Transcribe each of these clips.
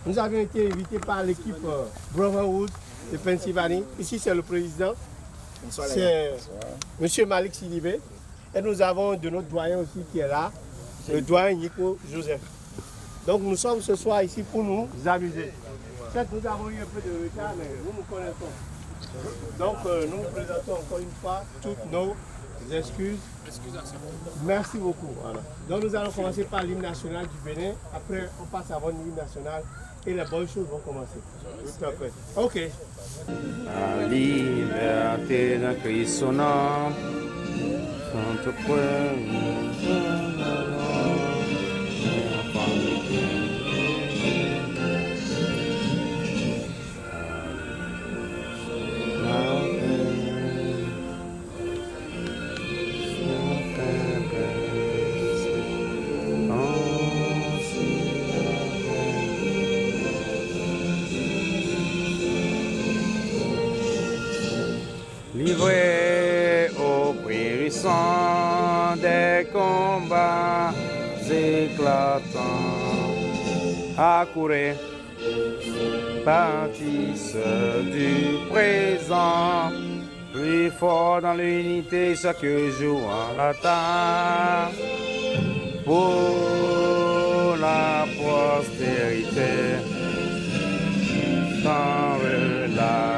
Nous avons été invités par l'équipe Brotherhood de Pennsylvanie. Ici, c'est le président. C'est M. Malik Sidibé. Et nous avons de notre doyen aussi qui est là, le doyen Nico Joseph. Donc nous sommes ce soir ici pour nous amuser. Certes, nous avons eu un peu de retard, mais nous nous connaissons. Donc nous vous présentons encore une fois toutes nos excuses. Merci beaucoup. Voilà. Donc nous allons commencer par l'hymne national du Bénin. Après, on passe à votre hymne national et les bonnes choses vont commencer. Tout à fait. Ok. La liberté de Christ son nom, Sainte livré au puissant des combats éclatants, accourez, bâtisse du présent, plus fort dans l'unité chaque jour en l'attaque, pour la postérité, sans relâche.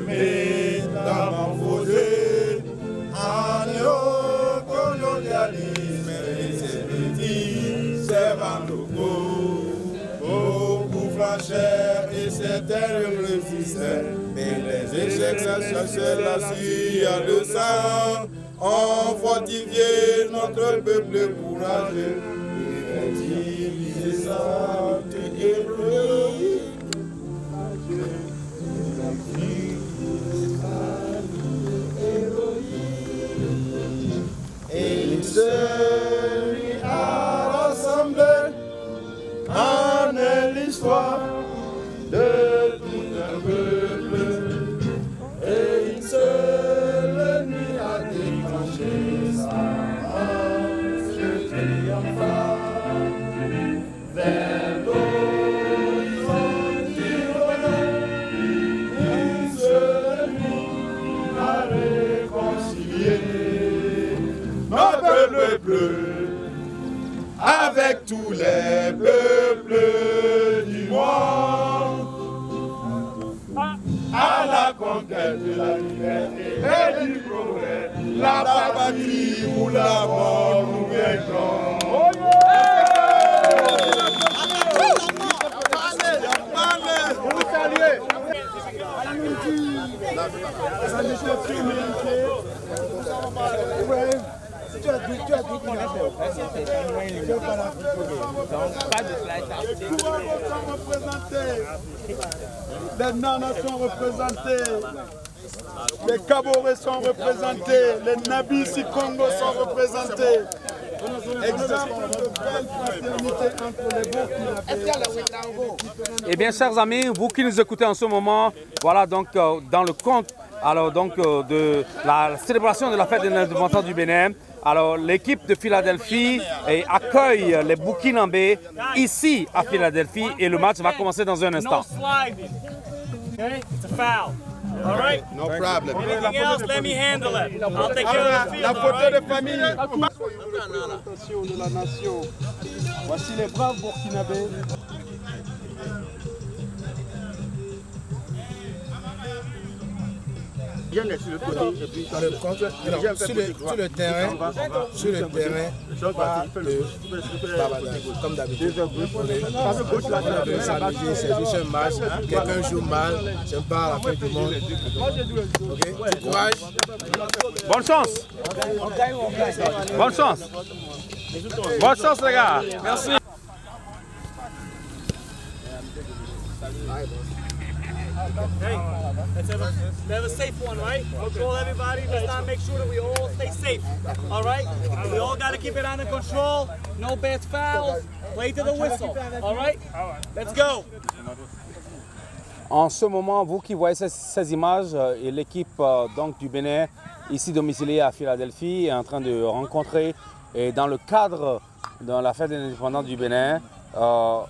Métamorphosé, colonialisme et servant locaux, beaucoup flanchèrent et certains résistaient, mais les échecs cherchaient la scie de sang, ont fortifié notre peuple courageux, et ça héroïque. Celui à rassembler en l'histoire de tout un peuple, et une seule nuit a déclenché sa marche triomphale vers l'horizon du une seule nuit a réconcilié notre peuple avec tous les peuples du monde à la conquête de la liberté et du progrès, la patrie ou la mort nous vaincrons. Vous saluez. Tu as dit qu'on a les nanas sont représentés, les Kaboré sont représentés, les Nabis Congo sont représentés. Exemple de belle fraternité entre les Eh bien, chers amis, vous qui nous écoutez en ce moment, voilà donc dans le compte de la célébration de la fête de l'indépendance du Bénin. Alors, l'équipe de Philadelphie accueille les Burkinabés ici à Philadelphie et le match va commencer dans un instant. Okay, it's a foul. All right? No problem. Anything else, let me handle it. I'll take care of the field, La all photo right? de famille. Représentation de la nation. Voici les braves Burkinabés. Sur le terrain, comme d'habitude. C'est juste un match. Quelqu'un joue mal, j'aime pas à la fin du monde. Ok, courage. Bonne chance. Bonne chance. Bonne chance, les gars. Merci. Hey, let's have a safe one, right? Control everybody. Let's not make sure that we all stay safe. All right? We all got to keep it under control. No bad fouls. Play to the whistle. All right? Let's go. En ce moment, vous qui voyez ces images, et l'équipe donc du Bénin, ici domiciliée à Philadelphie, est en train de rencontrer, et dans le cadre de la fête de l'indépendance du Bénin,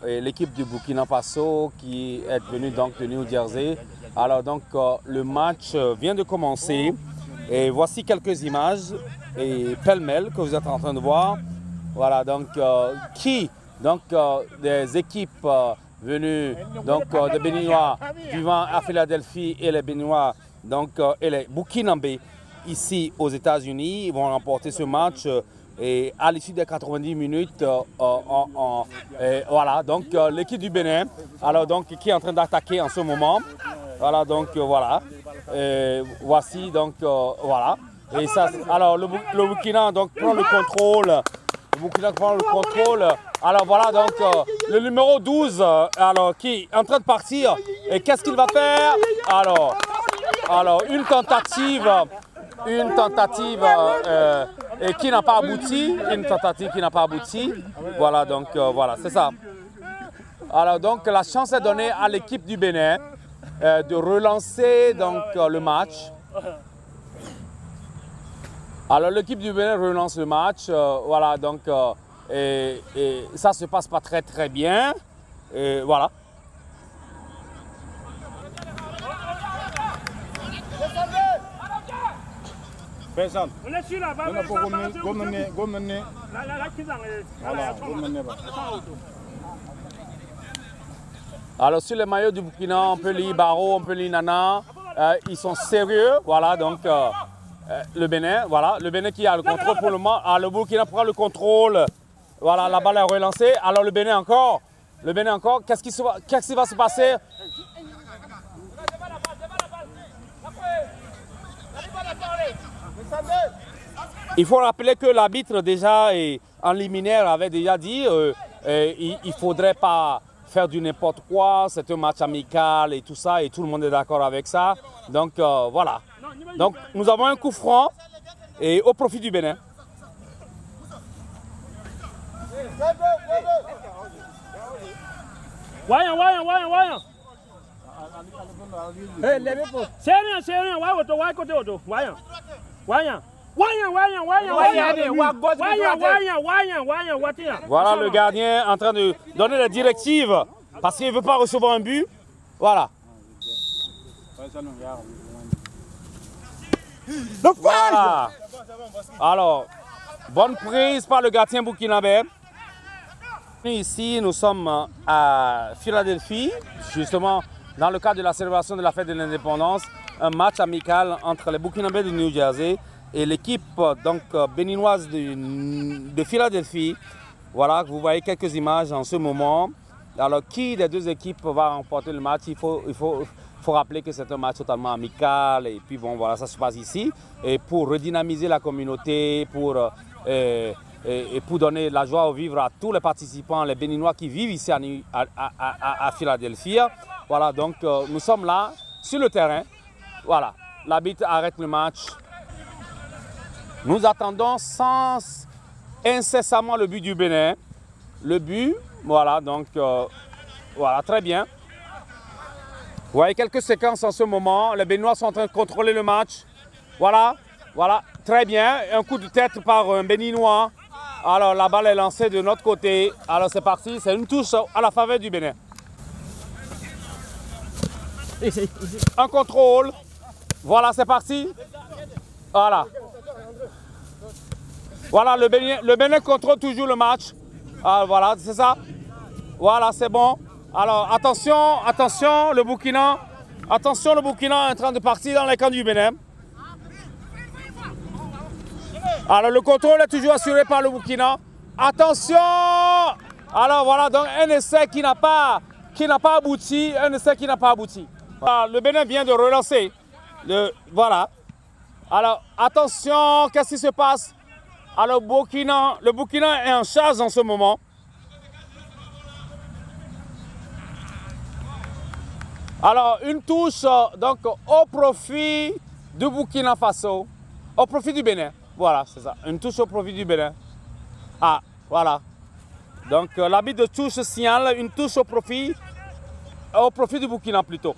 et l'équipe du Burkina Faso qui est venue donc de New Jersey. Alors donc le match vient de commencer et voici quelques images et pêle-mêle que vous êtes en train de voir. Voilà donc des équipes venues donc des Béninois vivant à Philadelphie et les Béninois donc et les Burkinabés ici aux États-Unis vont remporter ce match. Et à l'issue des 90 minutes, voilà, donc l'équipe du Bénin, alors donc qui est en train d'attaquer en ce moment, voilà, donc voilà, voici donc voilà, et ça, alors le Burkina donc prend le contrôle, alors voilà donc le numéro 12, alors qui est en train de partir, et qu'est-ce qu'il va faire? Alors une tentative. Et qui n'a pas abouti, Voilà, donc voilà, c'est ça. Alors donc la chance est donnée à l'équipe du Bénin de relancer donc le match. Alors l'équipe du Bénin relance le match, voilà donc et ça se passe pas très bien, et voilà. Personne. On est sur la barre. Alors sur les maillots du Burkina, on peut lire Baro, on peut lire Nana. Ils sont sérieux, voilà donc le Bénin, voilà, le Bénin qui a le contrôle pour le moment. Ah, le Burkina prend le contrôle, voilà, la balle est relancée. Alors le Bénin encore, qu'est-ce qui va se passer? Il faut rappeler que l'arbitre déjà en liminaire avait déjà dit il ne faudrait pas faire du n'importe quoi, c'est un match amical et tout ça, et tout le monde est d'accord avec ça. Donc voilà. Donc nous avons un coup franc et au profit du Bénin. Voyons. Voilà le gardien en train de donner la directive parce qu'il ne veut pas recevoir un but. Voilà. Voilà. Alors, bonne prise par le gardien burkinabé. Ici, nous sommes à Philadelphie, justement dans le cadre de la célébration de la fête de l'indépendance, un match amical entre les Burkinabés de New Jersey et l'équipe donc béninoise de Philadelphie. Voilà, vous voyez quelques images en ce moment. Alors, qui des deux équipes va remporter le match? Il faut rappeler que c'est un match totalement amical. Et puis bon, voilà, ça se passe ici. Et pour redynamiser la communauté, et pour donner la joie au vivre à tous les participants, les Béninois qui vivent ici à Philadelphie. Voilà, donc nous sommes là, sur le terrain. Voilà, l'arbitre arrête le match. Nous attendons incessamment le but du Bénin. Le but, voilà, donc voilà, très bien. Vous voyez quelques séquences en ce moment. Les Béninois sont en train de contrôler le match. Voilà, très bien. Un coup de tête par un Béninois. Alors la balle est lancée de notre côté. Alors c'est parti, c'est une touche à la faveur du Bénin. Un contrôle. Voilà, c'est parti. Voilà. Voilà, le Bénin contrôle toujours le match. Alors, voilà, c'est ça. Voilà, c'est bon. Alors, attention, le Burkina. Attention, le Burkina est en train de partir dans les camps du Bénin. Alors, le contrôle est toujours assuré par le Burkina. Attention! Alors, voilà, donc un essai qui n'a pas abouti. Voilà, le Bénin vient de relancer. Voilà. Alors, attention, qu'est-ce qui se passe? Alors, le Burkina est en charge en ce moment. Alors, une touche donc, au profit du Burkina Faso, au profit du Bénin. Voilà, c'est ça. Une touche au profit du Bénin. Ah, voilà. Donc, l'arbitre de touche signale une touche au profit du Burkina plutôt.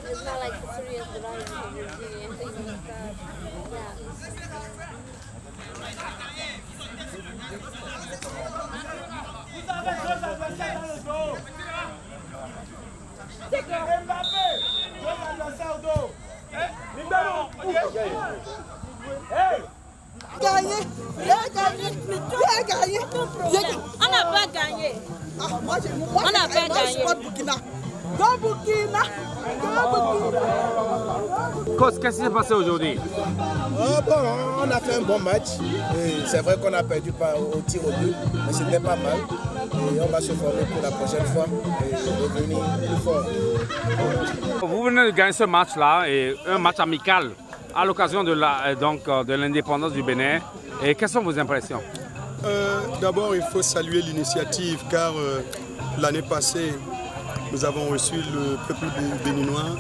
It's not like the serious development of Virginia and things like that. Gagné, gagné. On n'a pas gagné. On n'a pas gagné. Qu'est-ce qui s'est passé aujourd'hui? On a fait un bon match. C'est vrai qu'on a perdu au tir au but, mais c'était pas mal. Et on va se former pour la prochaine fois et revenir plus fort. Vous venez de gagner ce match-là, et un match amical à l'occasion de l'indépendance du Bénin. Et quelles sont vos impressions? D'abord, il faut saluer l'initiative car l'année passée, nous avons reçu le peuple béninois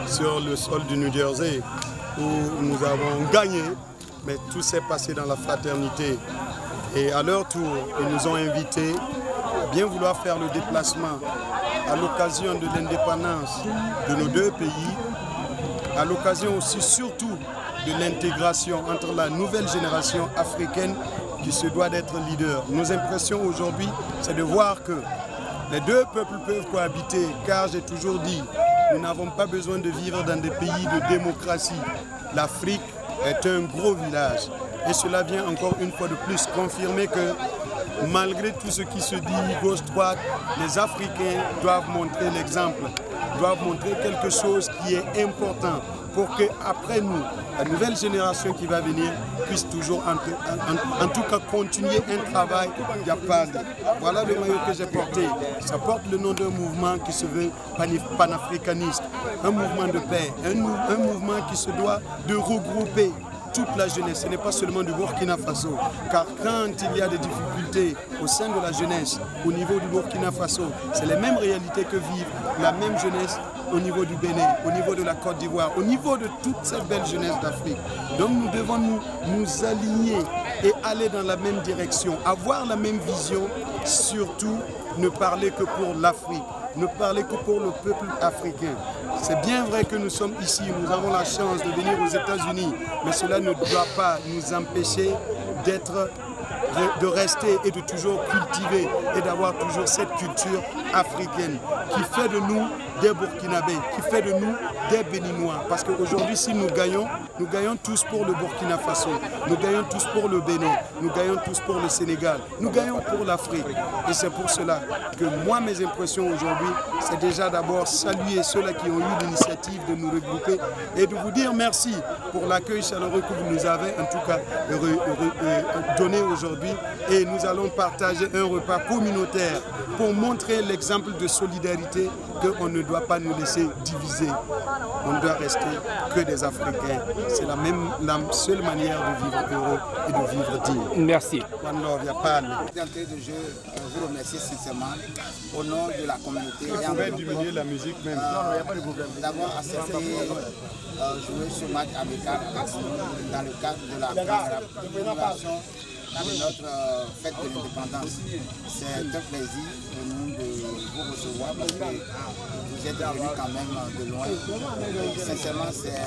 sur le sol du New Jersey où nous avons gagné, mais tout s'est passé dans la fraternité. Et à leur tour, ils nous ont invités à bien vouloir faire le déplacement à l'occasion de l'indépendance de nos deux pays, à l'occasion aussi surtout de l'intégration entre la nouvelle génération africaine qui se doit d'être leader. Nos impressions aujourd'hui, c'est de voir que les deux peuples peuvent cohabiter, car j'ai toujours dit, nous n'avons pas besoin de vivre dans des pays de démocratie. L'Afrique est un gros village. Et cela vient encore une fois de plus confirmer que malgré tout ce qui se dit gauche-droite, les Africains doivent montrer l'exemple, doivent montrer quelque chose qui est important pour qu'après nous, la nouvelle génération qui va venir puisse toujours en tout cas continuer un travail d'apprendre. Voilà le maillot que j'ai porté. Ça porte le nom d'un mouvement qui se veut panafricaniste, un mouvement de paix, un mouvement qui se doit de regrouper toute la jeunesse. Ce n'est pas seulement du Burkina Faso, car quand il y a des difficultés au sein de la jeunesse, au niveau du Burkina Faso, c'est les mêmes réalités que vivent la même jeunesse au niveau du Bénin, au niveau de la Côte d'Ivoire, au niveau de toute cette belle jeunesse d'Afrique. Donc nous devons nous aligner et aller dans la même direction, avoir la même vision, surtout ne parler que pour l'Afrique, ne parler que pour le peuple africain. C'est bien vrai que nous sommes ici, nous avons la chance de venir aux États-Unis, mais cela ne doit pas nous empêcher de rester et de toujours cultiver et d'avoir toujours cette culture africaine qui fait de nous des Burkinabés, qui fait de nous des Béninois. Parce qu'aujourd'hui, si nous gagnons tous pour le Burkina Faso, nous gagnons tous pour le Bénin, nous gagnons tous pour le Sénégal, nous gagnons pour l'Afrique. Et c'est pour cela que moi, mes impressions aujourd'hui, c'est déjà d'abord saluer ceux-là qui ont eu l'initiative de nous regrouper et de vous dire merci pour l'accueil chaleureux que vous nous avez en tout cas donné aujourd'hui. Et nous allons partager un repas communautaire pour montrer l'exemple de solidarité qu'on ne ne doit pas nous laisser diviser. On ne doit rester que des Africains. C'est la seule manière de vivre heureux et de vivre digne. Merci. D'entrée de jeu, je vous remercie sincèrement au nom de la communauté. On pourrait diminuer la musique même. D'avoir accepté jouer ce match amical dans le cadre de la commémoration de notre fête de l'indépendance. C'est un plaisir pour nous de vous recevoir parce que vous êtes venus quand même de loin. Sincèrement, c'est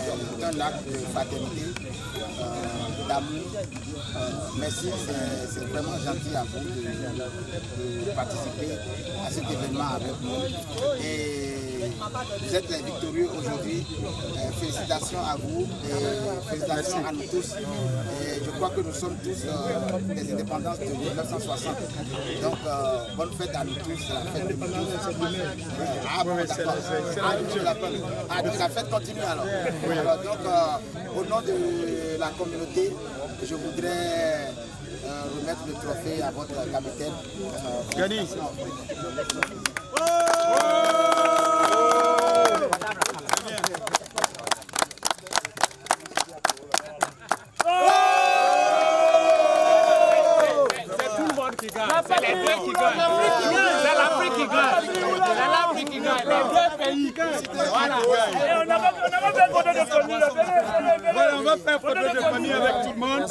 un acte de fraternité, d'amour. Merci, c'est vraiment gentil à vous de participer à cet événement avec nous. Et vous êtes victorieux aujourd'hui. Félicitations à vous et félicitations à nous tous. Et je crois que nous sommes tous des indépendances de 1960. Donc, bonne fête à nous tous. C'est la fête de nous tous. La fête continue alors. Donc, au nom de la communauté, je voudrais remettre le trophée à votre capitaine. Gani. C'est l'Afrique qui gagne. C'est l'Afrique qui gagne. Les deux pays gagnent. Voilà. On n'a pas fait photo de famille. Voilà, on va faire photo de famille avec tout le monde.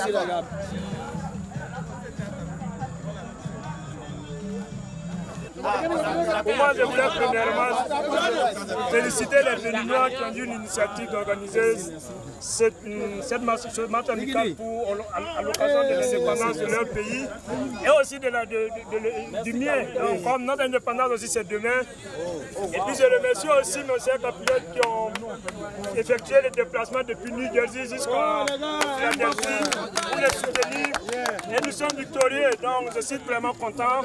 Pour moi, je voulais premièrement féliciter les Béninois qui ont eu une initiative d'organiser ce match amical à l'occasion de l'indépendance de leur pays et aussi du mien. Donc, comme notre indépendance aussi c'est demain. Et puis je remercie aussi nos chers compatriotes qui ont effectué les déplacements depuis New Jersey jusqu'à Philadelphie pour les soutenir. Et nous sommes victorieux, donc je suis vraiment content.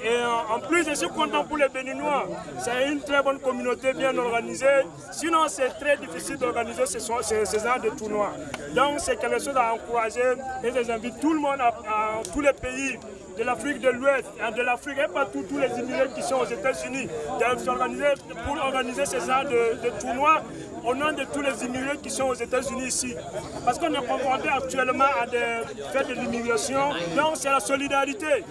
Et en plus, je suis content pour les Béninois. C'est une très bonne communauté bien organisée. Sinon, c'est très difficile d'organiser ce genre de tournoi. Donc, c'est quelque chose à encourager. Et j'invite tout le monde, tous les pays de l'Afrique de l'Ouest, de l'Afrique et partout, tous les immigrés qui sont aux États-Unis, pour organiser ce genre de tournoi au nom de tous les immigrés qui sont aux États-Unis ici. Parce qu'on est confronté actuellement à des faits de l'immigration. Donc, c'est la solidarité.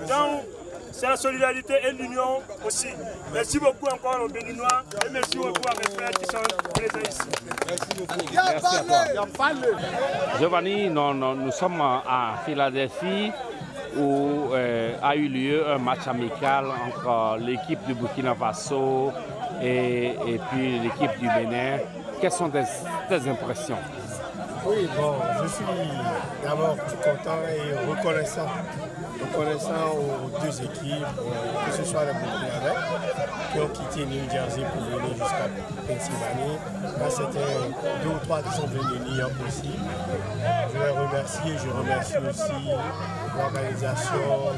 Donc, c'est la solidarité et l'union aussi. Merci beaucoup encore aux Béninois et merci beaucoup à mes frères qui sont présents ici. Merci beaucoup. Merci à toi. Giovanni, nous sommes à Philadelphie où a eu lieu un match amical entre l'équipe du Burkina Faso et puis l'équipe du Bénin. Quelles sont tes impressions? Oui, bon, je suis d'abord tout content et reconnaissant aux deux équipes, que ce soit les Burkinabés qui ont quitté New Jersey pour venir jusqu'à Pennsylvanie. Là, c'était 2 ou 3 qui sont venus New York aussi. Je les remercie et je remercie aussi l'organisation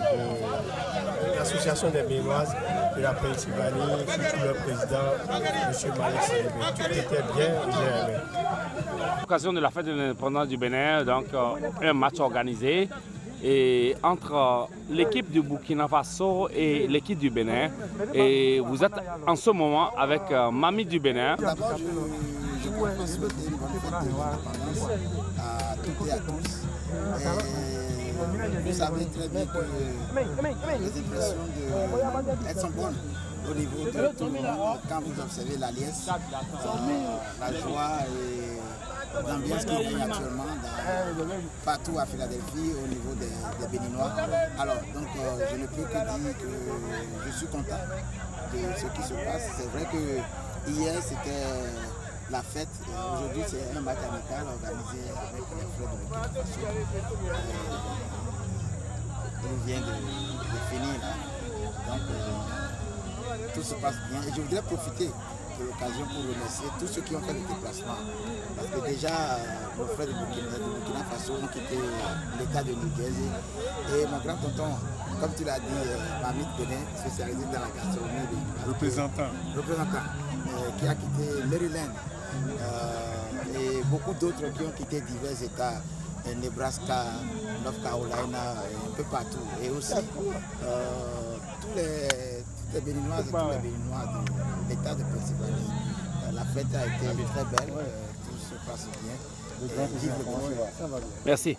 de l'association des Béninoises de la Pennsylvanie, surtout le président, M. Malik Sidibé. Tout était bien et j'ai aimé. À l'occasion de la fête de l'indépendance du Bénin, donc un match organisé et entre l'équipe du Burkina Faso et l'équipe du Bénin. Et vous êtes en ce moment avec Mamie du Bénin. D'abord, je voudrais souhaiter une bonne fête de l'indépendance à toutes et à tous. Et vous savez très bien que les impressions elles sont bonnes au niveau de tout le monde. Quand vous observez la liesse, la joie et l'ambiance qui règne actuellement partout à Philadelphie au niveau des Béninois. Alors, donc, je ne peux que dire que je suis content de ce qui se passe. C'est vrai que hier, c'était la fête. Aujourd'hui, c'est un match amical organisé avec les frères de Burkina Faso. Il vient de finir là. Donc, tout se passe bien. Et je voudrais profiter de l'occasion pour remercier tous ceux qui ont fait le déplacement. Parce que déjà, nos frères de Burkina Faso ont quitté l'état de New Jersey. Et mon grand tonton, comme tu l'as dit, Mamie Bénin, spécialisé dans la gastronomie. Représentant, qui a quitté Maryland. Et beaucoup d'autres qui ont quitté divers états. Nebraska, North Carolina, un peu partout. Et aussi tous les Béninoises et tous les Béninois de l'État de Pennsylvanie. La fête a été très belle, tout se passe bien. Vive le Congo. Merci.